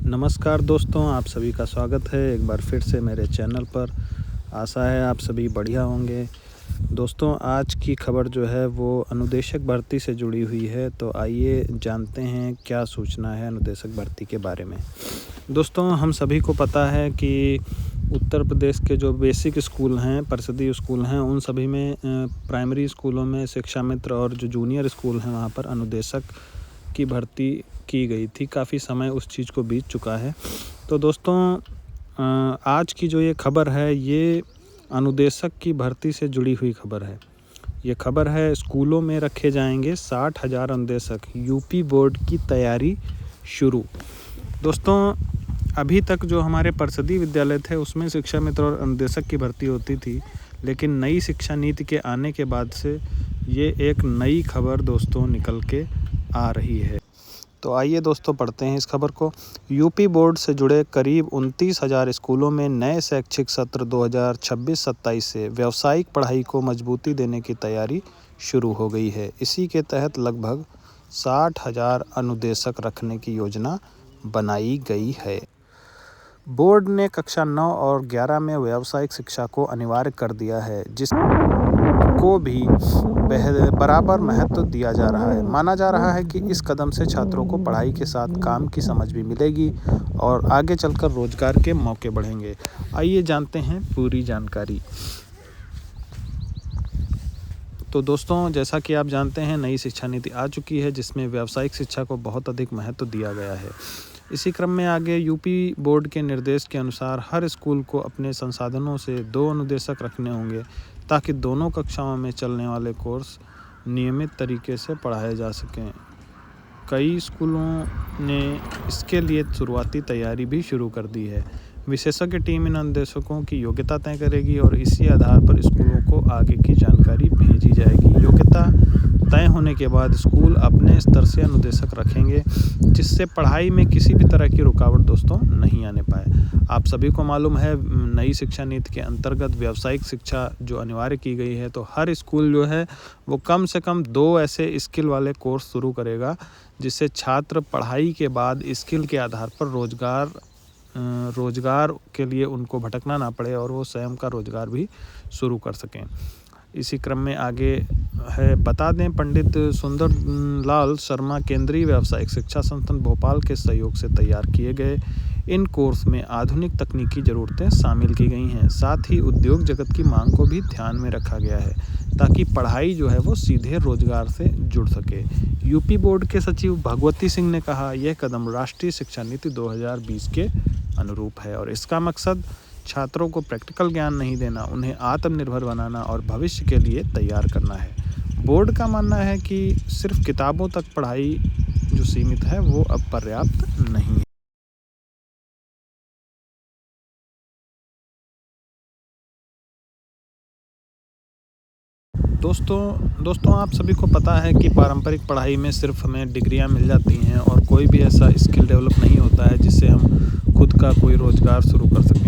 नमस्कार दोस्तों, आप सभी का स्वागत है एक बार फिर से मेरे चैनल पर। आशा है आप सभी बढ़िया होंगे। दोस्तों, आज की खबर जो है वो अनुदेशक भर्ती से जुड़ी हुई है, तो आइए जानते हैं क्या सूचना है अनुदेशक भर्ती के बारे में। दोस्तों, हम सभी को पता है कि उत्तर प्रदेश के जो बेसिक स्कूल हैं, परिषदीय स्कूल हैं, उन सभी में प्राइमरी स्कूलों में शिक्षा मित्र और जो जूनियर स्कूल हैं वहाँ पर अनुदेशक की भर्ती की गई थी। काफ़ी समय उस चीज़ को बीत चुका है। तो दोस्तों, आज की जो ये खबर है ये अनुदेशक की भर्ती से जुड़ी हुई खबर है। ये खबर है स्कूलों में रखे जाएंगे 60,000 अनुदेशक, यूपी बोर्ड की तैयारी शुरू। दोस्तों, अभी तक जो हमारे परिषदीय विद्यालय थे उसमें शिक्षा मित्र और अनुदेशक की भर्ती होती थी, लेकिन नई शिक्षा नीति के आने के बाद से ये एक नई खबर दोस्तों निकल के आ रही है। तो आइए दोस्तों पढ़ते हैं इस खबर को। यूपी बोर्ड से जुड़े करीब 29,000 स्कूलों में नए शैक्षिक सत्र 2026-27 से व्यावसायिक पढ़ाई को मजबूती देने की तैयारी शुरू हो गई है। इसी के तहत लगभग 60,000 अनुदेशक रखने की योजना बनाई गई है। बोर्ड ने कक्षा 9 और 11 में व्यावसायिक शिक्षा को अनिवार्य कर दिया है, जिसको भी बराबर महत्व दिया जा रहा है। माना जा रहा है कि इस कदम से छात्रों को पढ़ाई के साथ काम की समझ भी मिलेगी और आगे चलकर रोजगार के मौके बढ़ेंगे। आइए जानते हैं पूरी जानकारी। तो दोस्तों, जैसा कि आप जानते हैं, नई शिक्षा नीति आ चुकी है जिसमें व्यावसायिक शिक्षा को बहुत अधिक महत्व दिया गया है। इसी क्रम में आगे यूपी बोर्ड के निर्देश के अनुसार हर स्कूल को अपने संसाधनों से 2 अनुदेशक रखने होंगे, ताकि दोनों कक्षाओं में चलने वाले कोर्स नियमित तरीके से पढ़ाए जा सकें। कई स्कूलों ने इसके लिए शुरुआती तैयारी भी शुरू कर दी है। विशेषज्ञ टीम इन अनुदेशकों की योग्यता तय करेगी और इसी आधार पर स्कूलों को आगे की जानकारी भेजी जाएगी। योग्यता तय होने के बाद स्कूल अपने स्तर से अनुदेशक रखेंगे, जिससे पढ़ाई में किसी भी तरह की रुकावट दोस्तों नहीं आने पाए। आप सभी को मालूम है, नई शिक्षा नीति के अंतर्गत व्यावसायिक शिक्षा जो अनिवार्य की गई है, तो हर स्कूल जो है वो कम से कम 2 ऐसे स्किल वाले कोर्स शुरू करेगा, जिससे छात्र पढ़ाई के बाद स्किल के आधार पर रोजगार के लिए उनको भटकना ना पड़े और वो स्वयं का रोजगार भी शुरू कर सकें। इसी क्रम में आगे है, बता दें, पंडित सुंदर लाल शर्मा केंद्रीय व्यावसायिक शिक्षा संस्थान भोपाल के सहयोग से तैयार किए गए इन कोर्स में आधुनिक तकनीकी ज़रूरतें शामिल की गई हैं। साथ ही उद्योग जगत की मांग को भी ध्यान में रखा गया है, ताकि पढ़ाई जो है वो सीधे रोजगार से जुड़ सके। यूपी बोर्ड के सचिव भगवती सिंह ने कहा, यह कदम राष्ट्रीय शिक्षा नीति 2020 के अनुरूप है और इसका मकसद छात्रों को प्रैक्टिकल ज्ञान नहीं देना, उन्हें आत्मनिर्भर बनाना और भविष्य के लिए तैयार करना है। बोर्ड का मानना है कि सिर्फ किताबों तक पढ़ाई जो सीमित है वो अब पर्याप्त नहीं है। दोस्तों, आप सभी को पता है कि पारंपरिक पढ़ाई में सिर्फ हमें डिग्रियां मिल जाती हैं और कोई भी ऐसा स्किल डेवलप नहीं होता है जिससे हम खुद का कोई रोजगार शुरू कर सकें।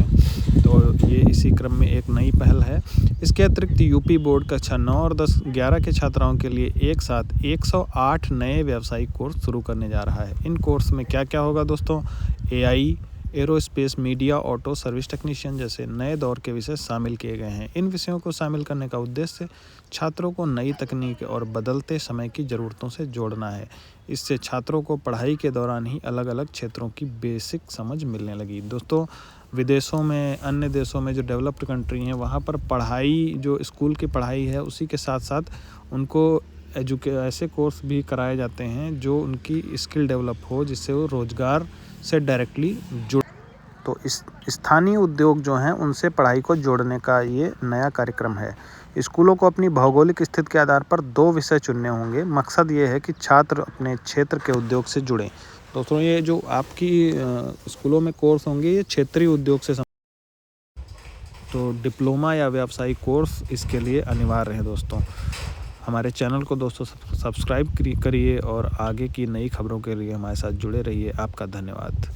तो ये इसी क्रम में एक नई पहल है। इसके अतिरिक्त यूपी बोर्ड कक्षा 9 और 10, 11 के छात्राओं के लिए एक साथ 108 नए व्यावसायिक कोर्स शुरू करने जा रहा है। इन कोर्स में क्या क्या होगा दोस्तों? AI, aerospace, media, auto, service technician जैसे नए दौर के विषय शामिल किए गए हैं। इन विषयों को शामिल करने का उद्देश्य छात्रों को नई तकनीक और बदलते समय की ज़रूरतों से जोड़ना है। इससे छात्रों को पढ़ाई के दौरान ही अलग अलग क्षेत्रों की बेसिक समझ मिलने लगी। दोस्तों, विदेशों में, अन्य देशों में जो डेवलप्ड कंट्री हैं, वहाँ पर पढ़ाई, जो स्कूल की पढ़ाई है, उसी के साथ साथ उनको ऐसे कोर्स भी कराए जाते हैं जो उनकी स्किल डेवलप हो, जिससे वो रोज़गार से डायरेक्टली जुड़। तो इस स्थानीय उद्योग जो हैं उनसे पढ़ाई को जोड़ने का ये नया कार्यक्रम है। स्कूलों को अपनी भौगोलिक स्थिति के आधार पर 2 विषय चुनने होंगे। मकसद ये है कि छात्र अपने क्षेत्र के उद्योग से जुड़ें। दोस्तों, ये जो आपकी स्कूलों में कोर्स होंगे ये क्षेत्रीय उद्योग से तो डिप्लोमा या व्यावसायिक कोर्स इसके लिए अनिवार्य है। दोस्तों, हमारे चैनल को दोस्तों सब्सक्राइब करिए और आगे की नई खबरों के लिए हमारे साथ जुड़े रहिए। आपका धन्यवाद।